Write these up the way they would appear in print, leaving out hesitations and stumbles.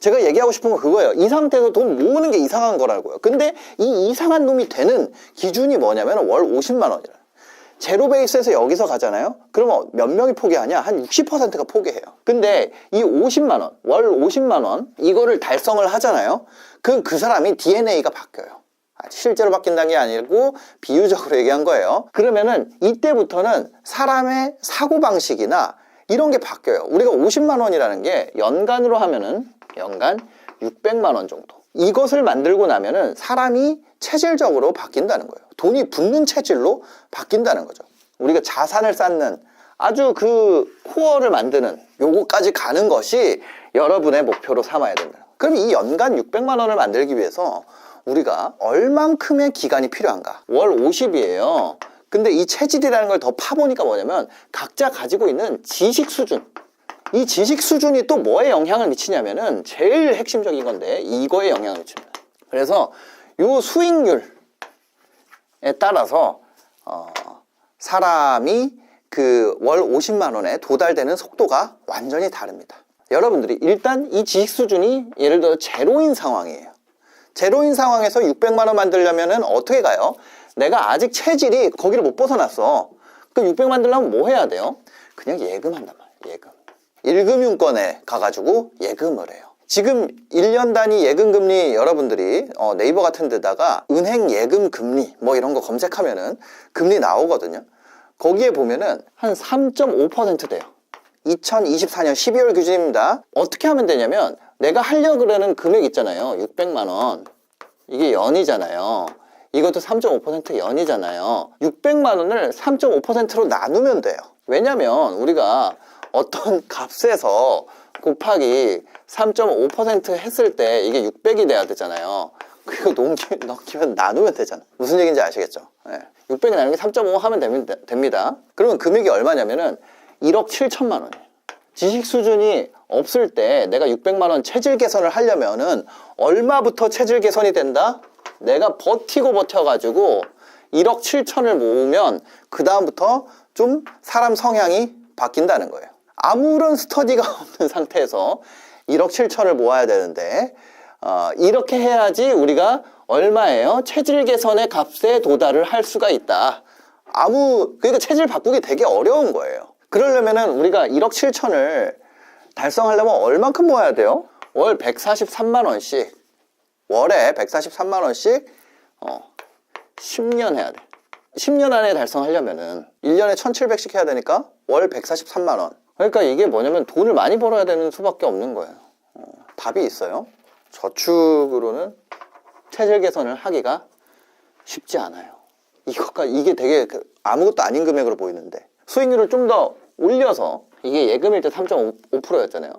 제가 얘기하고 싶은 건 그거예요. 이 상태에서 돈 모으는 게 이상한 거라고요. 근데 이 이상한 놈이 되는 기준이 뭐냐면 월 50만 원이라. 제로 베이스에서 여기서 가잖아요. 그러면 몇 명이 포기하냐? 한 60%가 포기해요. 근데 이 50만 원, 월 50만 원 이거를 달성을 하잖아요. 그럼 그 사람이 DNA가 바뀌어요. 실제로 바뀐다는 게 아니고 비유적으로 얘기한 거예요. 그러면은 이때부터는 사람의 사고방식이나 이런 게 바뀌어요. 우리가 50만 원이라는 게 연간으로 하면은 연간 600만 원 정도. 이것을 만들고 나면은 사람이 체질적으로 바뀐다는 거예요. 돈이 붙는 체질로 바뀐다는 거죠. 우리가 자산을 쌓는 아주 그 코어를 만드는 요거까지 가는 것이 여러분의 목표로 삼아야 된다. 그럼 이 연간 600만 원을 만들기 위해서 우리가 얼만큼의 기간이 필요한가? 월 50이에요. 근데 이 체질이라는 걸 더 파보니까 뭐냐면 각자 가지고 있는 지식 수준, 이 지식 수준이 또 뭐에 영향을 미치냐면은 제일 핵심적인 건데 이거에 영향을 미칩니다. 그래서 요 수익률에 따라서 사람이 그 월 50만 원에 도달되는 속도가 완전히 다릅니다. 여러분들이 일단 이 지식 수준이 예를 들어 제로인 상황이에요. 제로인 상황에서 600만 원 만들려면은 어떻게 가요? 내가 아직 체질이 거기를 못 벗어났어. 그럼 600 만들려면 뭐 해야 돼요? 그냥 예금한단 말이에요. 예금. 1금융권에 가가지고 예금을 해요. 지금 1년 단위 예금 금리 여러분들이 네이버 같은 데다가 은행 예금 금리 뭐 이런 거 검색하면은 금리 나오거든요. 거기에 보면은 한 3.5% 돼요. 2024년 12월 기준입니다. 어떻게 하면 되냐면 내가 하려고 그러는 금액 있잖아요. 600만 원. 이게 연이잖아요. 이것도 3.5% 연이잖아요. 600만 원을 3.5%로 나누면 돼요. 왜냐면 우리가 어떤 값에서 곱하기 3.5% 했을 때 이게 600이 돼야 되잖아요. 그리고 넘기면 나누면 되잖아. 무슨 얘기인지 아시겠죠? 네. 600이 나누기 3.5 하면 됩니다. 그러면 금액이 얼마냐면은 1억 7천만 원이에요. 지식 수준이 없을 때 내가 600만 원 체질 개선을 하려면은 얼마부터 체질 개선이 된다? 내가 버티고 버텨가지고 1억 7천을 모으면 그 다음부터 좀 사람 성향이 바뀐다는 거예요. 아무런 스터디가 없는 상태에서 1억 7천을 모아야 되는데 이렇게 해야지 우리가 얼마예요? 체질 개선의 값에 도달을 할 수가 있다. 그러니까 체질 바꾸기 되게 어려운 거예요. 그러려면은 우리가 1억 7천을 달성하려면 얼만큼 모아야 돼요? 월 143만 원씩 월에 143만 원씩 10년 해야 돼. 10년 안에 달성하려면은 1년에 1700씩 해야 되니까 월 143만 원. 그러니까 이게 뭐냐면 돈을 많이 벌어야 되는 수밖에 없는 거예요. 답이 있어요. 저축으로는 체질 개선을 하기가 쉽지 않아요. 이게 되게 아무것도 아닌 금액으로 보이는데 수익률을 좀 더 올려서 이게 예금일 때 3.5%였잖아요.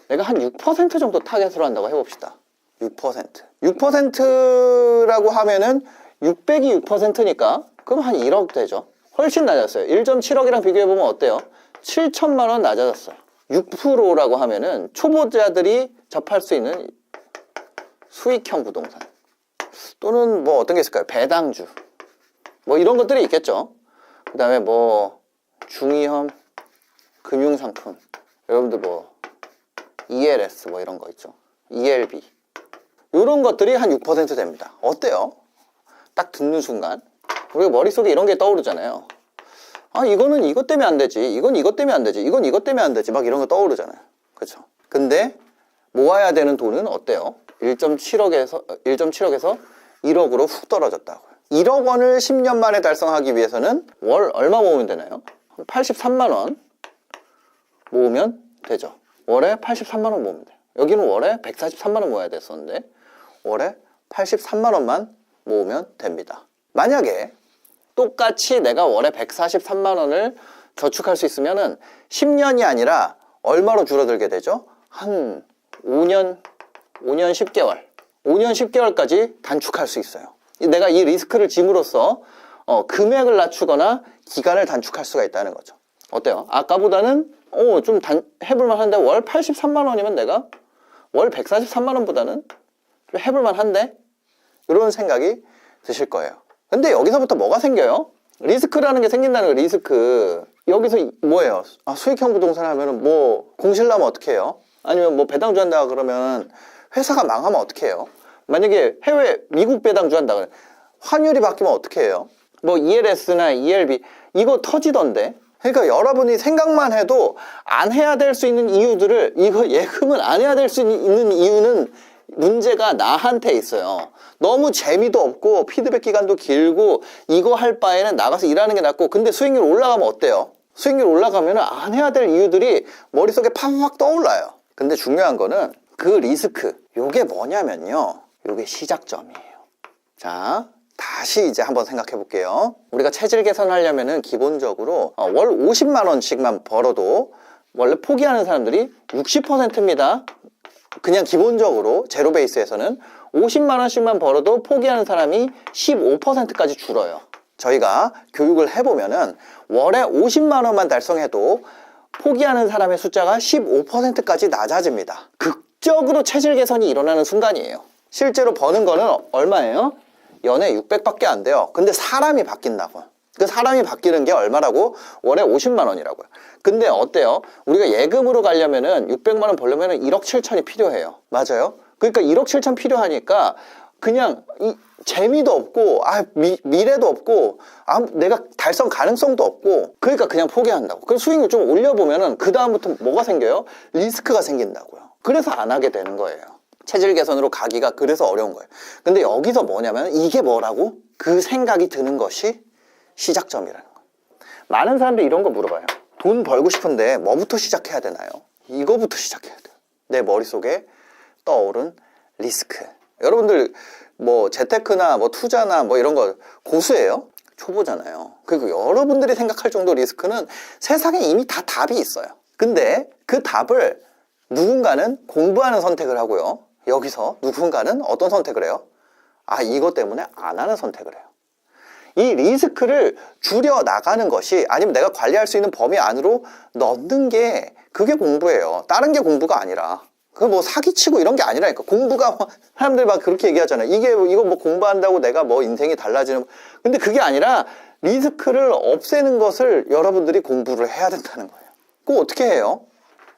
내가 한 6% 정도 타겟으로 한다고 해봅시다. 6%. 6%라고 하면은 600이 6%니까 그럼 한 1억 되죠. 훨씬 낮았어요. 1.7억이랑 비교해보면 어때요? 7천만 원 낮아졌어요. 6%라고 하면은 초보자들이 접할 수 있는 수익형 부동산 또는 뭐 어떤 게 있을까요? 배당주 뭐 이런 것들이 있겠죠. 그 다음에 뭐 중위험 금융상품 여러분들 뭐 ELS 뭐 이런 거 있죠. ELB 이런 것들이 한 6% 됩니다. 어때요? 딱 듣는 순간 우리가 머릿속에 이런 게 떠오르잖아요. 이거는 이것 때문에 안 되지, 이건 이것 때문에 안 되지, 이건 이것 때문에 안 되지, 막 이런 거 떠오르잖아요. 그렇죠? 근데 모아야 되는 돈은 어때요? 1.7억에서 1억으로 훅 떨어졌다고요. 1억 원을 10년 만에 달성하기 위해서는 월 얼마 모으면 되나요? 83만 원 모으면 되죠. 월에 83만 원 모으면 돼요. 여기는 월에 143만 원 모아야 됐었는데 월에 83만 원만 모으면 됩니다. 만약에 똑같이 내가 월에 143만 원을 저축할 수 있으면은 10년이 아니라 얼마로 줄어들게 되죠? 한 5년 10개월 5년 10개월까지 단축할 수 있어요. 내가 이 리스크를 짐으로써 금액을 낮추거나 기간을 단축할 수가 있다는 거죠. 어때요? 아까보다는 좀 해볼만 한데 월 83만 원이면 내가 월 143만 원보다는 좀 해볼만 한데 이런 생각이 드실 거예요. 근데 여기서부터 뭐가 생겨요? 리스크라는 게 생긴다는 거예요. 리스크. 여기서 뭐예요? 수익형 부동산 하면은 뭐 공실나면 어떻게 해요? 아니면 뭐 배당주 한다 그러면 회사가 망하면 어떻게 해요? 만약에 해외 미국 배당주 한다 그래. 환율이 바뀌면 어떻게 해요? 뭐 ELS나 ELB 이거 터지던데. 그러니까 여러분이 생각만 해도 안 해야 될 수 있는 이유들을, 이거 예금을 안 해야 될 수 있는 이유는 문제가 나한테 있어요. 너무 재미도 없고 피드백 기간도 길고 이거 할 바에는 나가서 일하는 게 낫고. 근데 수익률 올라가면 어때요? 수익률 올라가면 안 해야 될 이유들이 머릿속에 팍팍 떠올라요. 근데 중요한 거는 그 리스크, 요게 뭐냐면요, 요게 시작점이에요. 자, 다시 이제 한번 생각해 볼게요. 우리가 체질 개선하려면은 기본적으로 월 50만 원씩만 벌어도 원래 포기하는 사람들이 60%입니다. 그냥 기본적으로 제로 베이스에서는 50만 원씩만 벌어도 포기하는 사람이 15%까지 줄어요. 저희가 교육을 해보면은 월에 50만 원만 달성해도 포기하는 사람의 숫자가 15%까지 낮아집니다. 극적으로 체질 개선이 일어나는 순간이에요. 실제로 버는 거는 얼마예요? 연에 600밖에 안 돼요. 근데 사람이 바뀐다고. 그 사람이 바뀌는 게 얼마라고? 월에 50만 원이라고요. 근데 어때요? 우리가 예금으로 가려면은 600만 원 벌려면은 1억 7천이 필요해요. 맞아요? 그러니까 1억 7천 필요하니까 그냥 재미도 없고 미래도 없고 내가 달성 가능성도 없고, 그러니까 그냥 포기한다고. 그럼 수익률 좀 올려보면은 그 다음부터 뭐가 생겨요? 리스크가 생긴다고요. 그래서 안 하게 되는 거예요. 체질 개선으로 가기가 그래서 어려운 거예요. 근데 여기서 뭐냐면 이게 뭐라고? 그 생각이 드는 것이 시작점이라는 거예요. 많은 사람들이 이런 거 물어봐요. 돈 벌고 싶은데 뭐부터 시작해야 되나요? 이거부터 시작해야 돼요. 내 머릿속에 떠오른 리스크. 여러분들 뭐 재테크나 뭐 투자나 뭐 이런 거 고수예요? 초보잖아요. 그리고 여러분들이 생각할 정도 리스크는 세상에 이미 다 답이 있어요. 근데 그 답을 누군가는 공부하는 선택을 하고요, 여기서 누군가는 어떤 선택을 해요? 이것 때문에 안 하는 선택을 해요. 이 리스크를 줄여 나가는 것이, 아니면 내가 관리할 수 있는 범위 안으로 넣는 게, 그게 공부예요. 다른 게 공부가 아니라. 그 뭐 사기치고 이런 게 아니라니까. 공부가, 사람들이 막 그렇게 얘기하잖아요. 이거 뭐 공부한다고 내가 뭐 인생이 달라지는. 근데 그게 아니라 리스크를 없애는 것을 여러분들이 공부를 해야 된다는 거예요. 그거 어떻게 해요?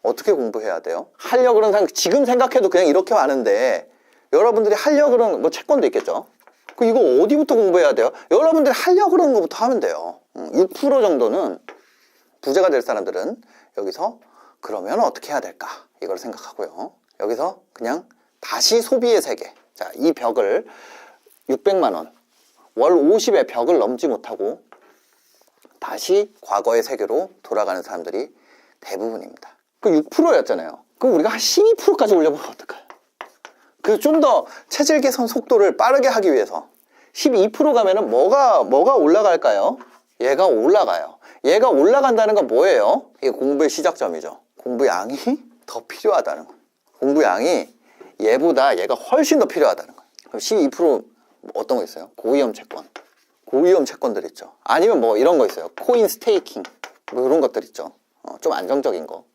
어떻게 공부해야 돼요? 하려고 그러는 사람, 지금 생각해도 그냥 이렇게 많은데, 여러분들이 하려고 그러는, 뭐 채권도 있겠죠? 이거 어디부터 공부해야 돼요? 여러분들이 하려고 그러는 것부터 하면 돼요. 6% 정도는 부자가 될 사람들은 여기서 그러면 어떻게 해야 될까? 이걸 생각하고요. 여기서 그냥 다시 소비의 세계. 자, 이 벽을 600만 원, 월 50의 벽을 넘지 못하고 다시 과거의 세계로 돌아가는 사람들이 대부분입니다. 그 6%였잖아요. 그럼 우리가 한 12%까지 올려보면 어떨까요? 그 좀 더 체질 개선 속도를 빠르게 하기 위해서 12% 가면은 뭐가 올라갈까요? 얘가 올라가요. 얘가 올라간다는 건 뭐예요? 이게 공부의 시작점이죠. 공부 양이 더 필요하다는 거예요. 공부 양이 얘보다 얘가 훨씬 더 필요하다는 거예요. 그럼 12% 어떤 거 있어요? 고위험 채권. 고위험 채권들 있죠. 아니면 뭐 이런 거 있어요. 코인 스테이킹. 뭐 이런 것들 있죠. 좀 안정적인 거.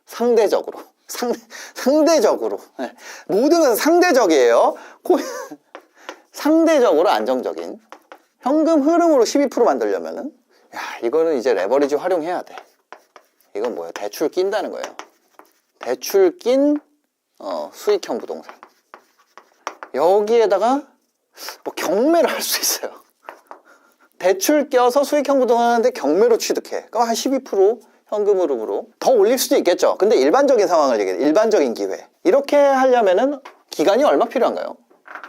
상대적으로. 상대적으로. 네. 모든 건 상대적이에요. 상대적으로 안정적인. 현금 흐름으로 12% 만들려면은, 이거는 이제 레버리지 활용해야 돼. 이건 뭐예요? 대출 낀다는 거예요. 대출 낀, 수익형 부동산. 여기에다가 뭐 경매를 할 수 있어요. 대출 껴서 수익형 부동산 하는데 경매로 취득해. 그럼 한 12% 현금 흐름으로 더 올릴 수도 있겠죠. 근데 일반적인 상황을 얘기해요. 일반적인 기회. 이렇게 하려면은 기간이 얼마 필요한가요?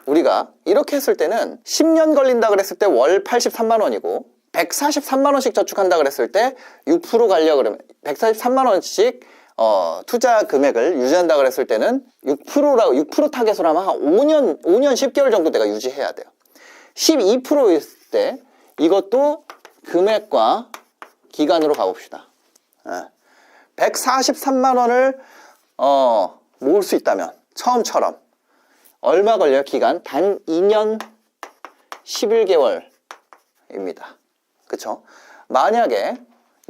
우리가 이렇게 했을 때는 10년 걸린다 그랬을 때 월 83만 원이고 143만 원씩 저축한다 그랬을 때 6% 가려 그러면 143만 원씩 투자 금액을 유지한다 그랬을 때는 6% 타겟으로 하면 한 5년 10개월 정도 내가 유지해야 돼요. 12%일 때 이것도 금액과 기간으로 가봅시다. 143만 원을 모을 수 있다면 처음처럼 얼마 걸려요? 기간 단 2년 11개월입니다. 그쵸? 만약에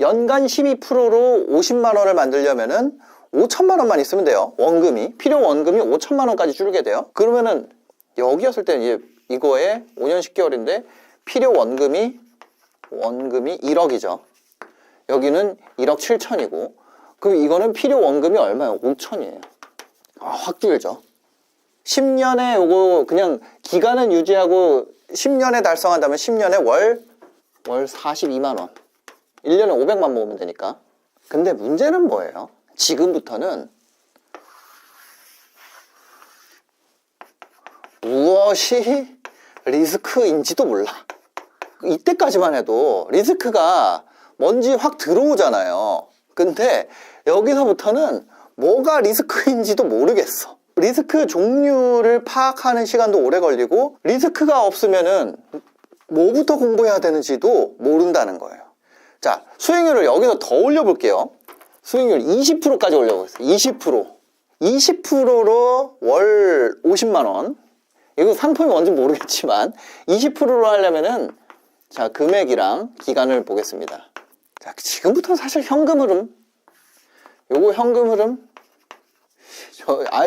연간 12%로 50만 원을 만들려면은 5천만 원만 있으면 돼요. 원금이, 필요 원금이 5천만 원까지 줄게 돼요. 그러면은 여기였을 때는 이거에 5년 10개월인데 필요 원금이 1억이죠. 여기는 1억 7천이고, 그럼 이거는 필요 원금이 얼마예요? 5천이에요. 확 줄죠. 10년에 요거 그냥 기간은 유지하고 10년에 달성한다면 10년에 월 42만 원. 1년에 500만 모으면 되니까. 근데 문제는 뭐예요? 지금부터는 무엇이 리스크인지도 몰라. 이때까지만 해도 리스크가 뭔지 확 들어오잖아요. 근데 여기서부터는 뭐가 리스크인지도 모르겠어. 리스크 종류를 파악하는 시간도 오래 걸리고, 리스크가 없으면은 뭐부터 공부해야 되는지도 모른다는 거예요. 자, 수익률을 여기서 더 올려볼게요. 수익률 20%까지 올려보겠습니다. 20%. 20%로 월 50만원. 이거 상품이 뭔지 모르겠지만 20%로 하려면은, 자, 금액이랑 기간을 보겠습니다. 자, 지금부터는 사실 현금 흐름, 요거 현금 흐름,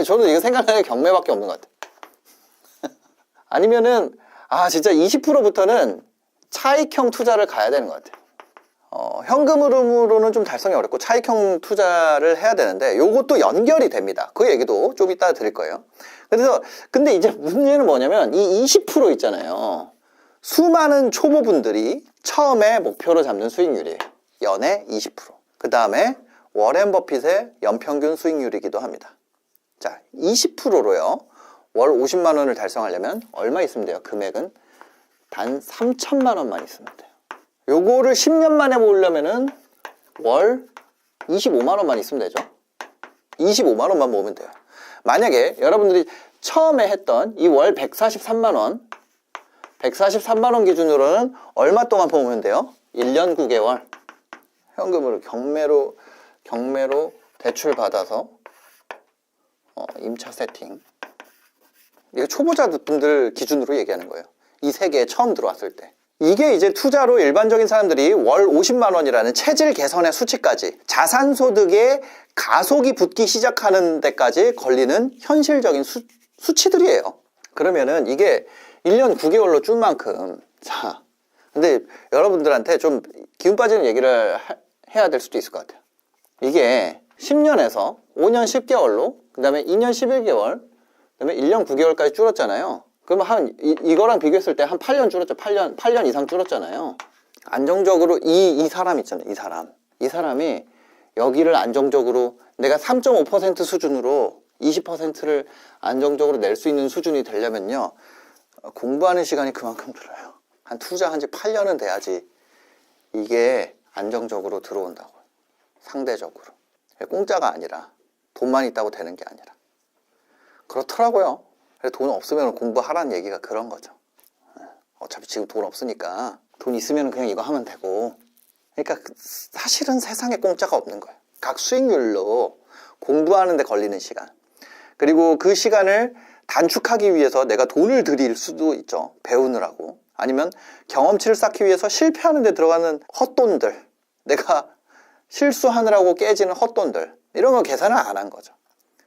저는 이거 생각나는 게 경매밖에 없는 것 같아요. 아니면은 진짜 20%부터는 차익형 투자를 가야 되는 것 같아요. 현금 흐름으로는 좀 달성이 어렵고 차익형 투자를 해야 되는데, 요것도 연결이 됩니다. 그 얘기도 좀 이따 드릴 거예요. 근데 이제 문제는 뭐냐면, 이 20% 있잖아요. 수많은 초보분들이 처음에 목표로 잡는 수익률이에요. 연에 20%. 그 다음에 워렌 버핏의 연평균 수익률이기도 합니다. 자, 20%로요. 월 50만 원을 달성하려면 얼마 있으면 돼요? 금액은 단 3천만 원만 있으면 돼요. 요거를 10년 만에 모으려면은 월 25만 원만 있으면 되죠. 25만 원만 모으면 돼요. 만약에 여러분들이 처음에 했던 이 월 143만 원, 143만 원 기준으로는 얼마 동안 모으면 돼요? 1년 9개월. 현금으로 경매로 대출 받아서 임차 세팅. 이거 초보자분들 기준으로 얘기하는 거예요. 이 세계에 처음 들어왔을 때. 이게 이제 투자로 일반적인 사람들이 월 50만 원이라는 체질 개선의 수치까지, 자산소득의 가속이 붙기 시작하는 데까지 걸리는 현실적인 수치들이에요. 그러면은 이게 1년 9개월로 줄 만큼, 자, 근데 여러분들한테 좀 기운 빠지는 얘기를 해야 될 수도 있을 것 같아요. 이게 10년에서 5년 10개월로, 그 다음에 2년 11개월, 그 다음에 1년 9개월까지 줄었잖아요. 그러면 이거랑 비교했을 때 한 8년 줄었죠. 8년 이상 줄었잖아요. 안정적으로 이 사람 있잖아요. 이 사람이 여기를 안정적으로, 내가 3.5% 수준으로 20%를 안정적으로 낼 수 있는 수준이 되려면요, 공부하는 시간이 그만큼 들어요. 한 투자한 지 8년은 돼야지 이게 안정적으로 들어온다고. 상대적으로. 공짜가 아니라, 돈만 있다고 되는 게 아니라. 그렇더라고요. 돈 없으면 공부하라는 얘기가 그런 거죠. 어차피 지금 돈 없으니까 돈 있으면 그냥 이거 하면 되고. 그러니까 사실은 세상에 공짜가 없는 거예요. 각 수익률로 공부하는 데 걸리는 시간, 그리고 그 시간을 단축하기 위해서 내가 돈을 들일 수도 있죠. 배우느라고. 아니면 경험치를 쌓기 위해서 실패하는 데 들어가는 헛돈들, 내가 실수하느라고 깨지는 헛돈들, 이런 거 계산을 안 한 거죠.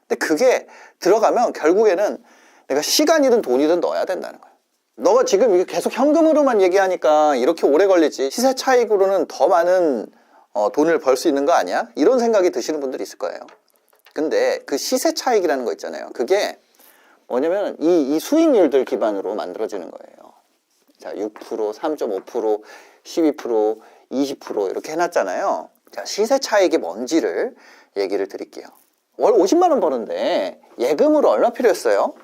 근데 그게 들어가면 결국에는 내가 시간이든 돈이든 넣어야 된다는 거예요. 너가 지금 이게 계속 현금으로만 얘기하니까 이렇게 오래 걸리지, 시세 차익으로는 더 많은 돈을 벌 수 있는 거 아니야? 이런 생각이 드시는 분들이 있을 거예요. 근데 그 시세 차익이라는 거 있잖아요. 그게 뭐냐면 이 수익률들 기반으로 만들어지는 거예요. 자, 6%, 3.5%, 12%, 20% 이렇게 해놨잖아요. 자, 시세 차익이 뭔지를 얘기를 드릴게요. 월 50만 원 버는데 예금으로 얼마 필요했어요?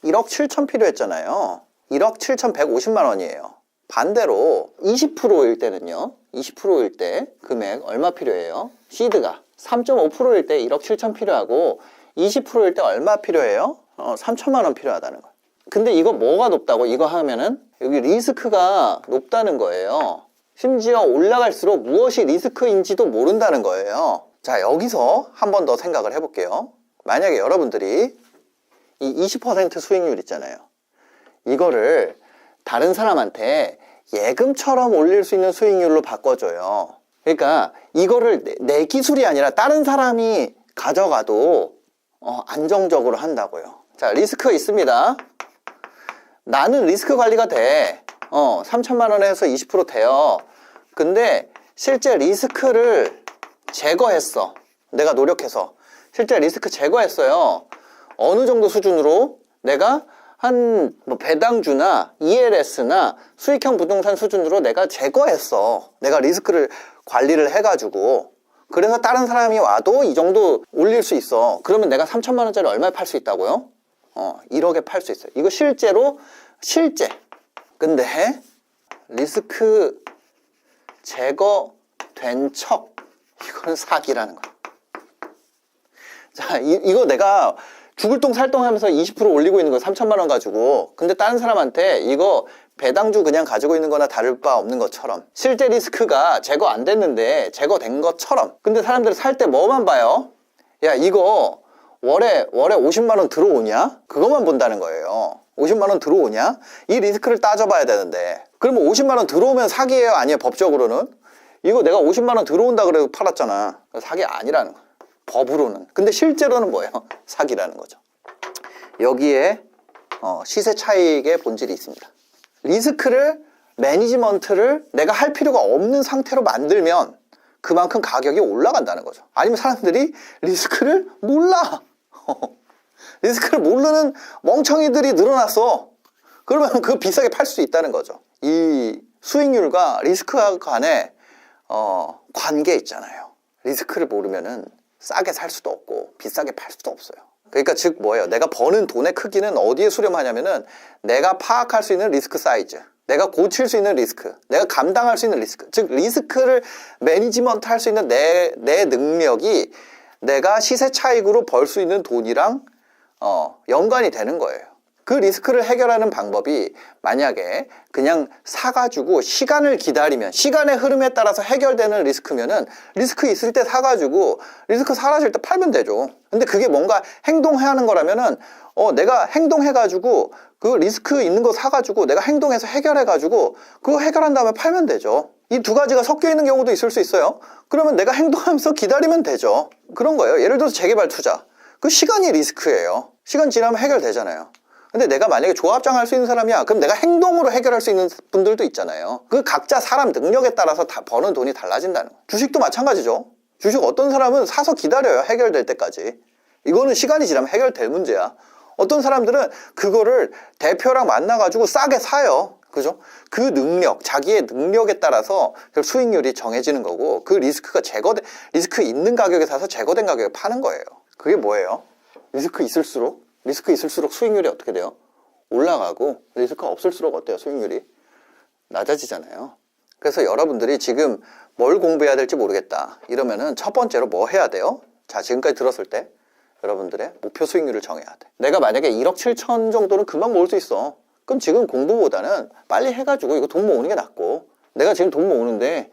1억 7천 필요했잖아요. 1억 7,150만 원이에요. 반대로 20%일 때는요, 20%일 때 금액 얼마 필요해요? 시드가 3.5%일 때 1억 7천 필요하고, 20%일 때 얼마 필요해요? 3천만 원 필요하다는 거예요. 근데 이거 뭐가 높다고? 이거 하면은 여기 리스크가 높다는 거예요. 심지어 올라갈수록 무엇이 리스크인지도 모른다는 거예요. 자, 여기서 한 번 더 생각을 해볼게요. 만약에 여러분들이 이 20% 수익률 있잖아요. 이거를 다른 사람한테 예금처럼 올릴 수 있는 수익률로 바꿔줘요. 그러니까 이거를 내 기술이 아니라 다른 사람이 가져가도 안정적으로 한다고요. 자, 리스크가 있습니다. 나는 리스크 관리가 돼. 3천만 원에 해서 20% 돼요. 근데 실제 리스크를 제거했어. 내가 노력해서 실제 리스크 제거했어요. 어느 정도 수준으로 내가 한 뭐 배당주나 ELS나 수익형 부동산 수준으로 내가 제거했어. 내가 리스크를 관리를 해가지고. 그래서 다른 사람이 와도 이 정도 올릴 수 있어. 그러면 내가 3천만 원짜리 얼마에 팔 수 있다고요? 1억에 팔 수 있어요. 이거 실제로 실제. 근데 리스크 제거된 척, 이거는 사기라는 거야. 자, 이거 내가 죽을 똥 살 똥 하면서 20% 올리고 있는 거 3천만 원 가지고. 근데 다른 사람한테 이거 배당주 그냥 가지고 있는 거나 다를 바 없는 것처럼 실제 리스크가 제거 안 됐는데 제거된 것처럼. 근데 사람들이 살 때 뭐만 봐요? 야, 이거 월에 50만 원 들어오냐? 그것만 본다는 거예요. 50만 원 들어오냐? 이 리스크를 따져봐야 되는데. 그러면 50만 원 들어오면 사기예요? 아니에요? 법적으로는? 이거 내가 50만 원 들어온다 그래도 팔았잖아. 사기 아니라는 거야. 법으로는. 근데 실제로는 뭐예요? 사기라는 거죠. 여기에 시세 차익의 본질이 있습니다. 리스크를, 매니지먼트를 내가 할 필요가 없는 상태로 만들면 그만큼 가격이 올라간다는 거죠. 아니면 사람들이 리스크를 몰라. 리스크를 모르는 멍청이들이 늘어났어. 그러면 그거 비싸게 팔 수 있다는 거죠. 이 수익률과 리스크 간의 관계 있잖아요. 리스크를 모르면은 싸게 살 수도 없고 비싸게 팔 수도 없어요. 그러니까 즉 뭐예요? 내가 버는 돈의 크기는 어디에 수렴하냐면은 내가 파악할 수 있는 리스크 사이즈, 내가 고칠 수 있는 리스크, 내가 감당할 수 있는 리스크, 즉 리스크를 매니지먼트 할 수 있는 내 능력이 내가 시세 차익으로 벌 수 있는 돈이랑 연관이 되는 거예요. 그 리스크를 해결하는 방법이 만약에 그냥 사가지고 시간을 기다리면, 시간의 흐름에 따라서 해결되는 리스크면은 리스크 있을 때 사가지고 리스크 사라질 때 팔면 되죠. 근데 그게 뭔가 행동해야 하는 거라면은 내가 행동해가지고 그 리스크 있는 거 사가지고 내가 행동해서 해결해가지고 그거 해결한 다음에 팔면 되죠. 이 두 가지가 섞여 있는 경우도 있을 수 있어요. 그러면 내가 행동하면서 기다리면 되죠. 그런 거예요. 예를 들어서 재개발 투자. 그 시간이 리스크예요. 시간 지나면 해결되잖아요. 근데 내가 만약에 조합장 할 수 있는 사람이야, 그럼 내가 행동으로 해결할 수 있는 분들도 있잖아요. 그 각자 사람 능력에 따라서 다 버는 돈이 달라진다는 거예요. 주식도 마찬가지죠. 주식 어떤 사람은 사서 기다려요. 해결될 때까지. 이거는 시간이 지나면 해결될 문제야. 어떤 사람들은 그거를 대표랑 만나가지고 싸게 사요. 그죠? 그 능력, 자기의 능력에 따라서 수익률이 정해지는 거고, 그 리스크가 리스크 있는 가격에 사서 제거된 가격에 파는 거예요. 그게 뭐예요? 리스크 있을수록 수익률이 어떻게 돼요? 올라가고, 리스크가 없을수록 어때요? 수익률이 낮아지잖아요. 그래서 여러분들이 지금 뭘 공부해야 될지 모르겠다 이러면은 첫 번째로 뭐 해야 돼요? 자, 지금까지 들었을 때 여러분들의 목표 수익률을 정해야 돼. 내가 만약에 1억 7천 정도는 금방 모을 수 있어. 그럼 지금 공부보다는 빨리 해가지고 이거 돈 모으는 게 낫고, 내가 지금 돈 모으는데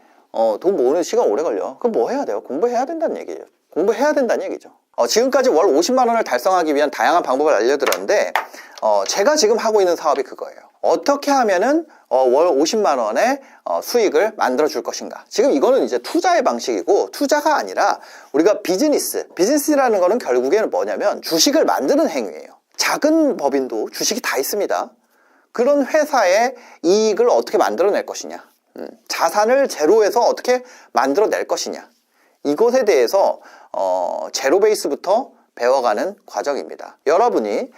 돈 모으는 시간 오래 걸려. 그럼 뭐 해야 돼요? 공부해야 된다는 얘기예요. 공부해야 된다는 얘기죠. 지금까지 월 50만 원을 달성하기 위한 다양한 방법을 알려드렸는데 제가 지금 하고 있는 사업이 그거예요. 어떻게 하면은 월 50만 원의 수익을 만들어 줄 것인가. 지금 이거는 이제 투자의 방식이고, 투자가 아니라 우리가 비즈니스라는 거는 결국에는 뭐냐면 주식을 만드는 행위예요. 작은 법인도 주식이 다 있습니다. 그런 회사의 이익을 어떻게 만들어낼 것이냐, 자산을 제로에서 어떻게 만들어낼 것이냐, 이것에 대해서 제로 베이스부터 배워가는 과정입니다. 여러분이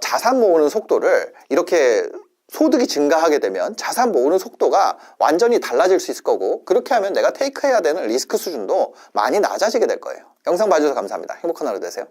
자산 모으는 속도를 이렇게 소득이 증가하게 되면 자산 모으는 속도가 완전히 달라질 수 있을 거고, 그렇게 하면 내가 테이크해야 되는 리스크 수준도 많이 낮아지게 될 거예요. 영상 봐주셔서 감사합니다. 행복한 하루 되세요.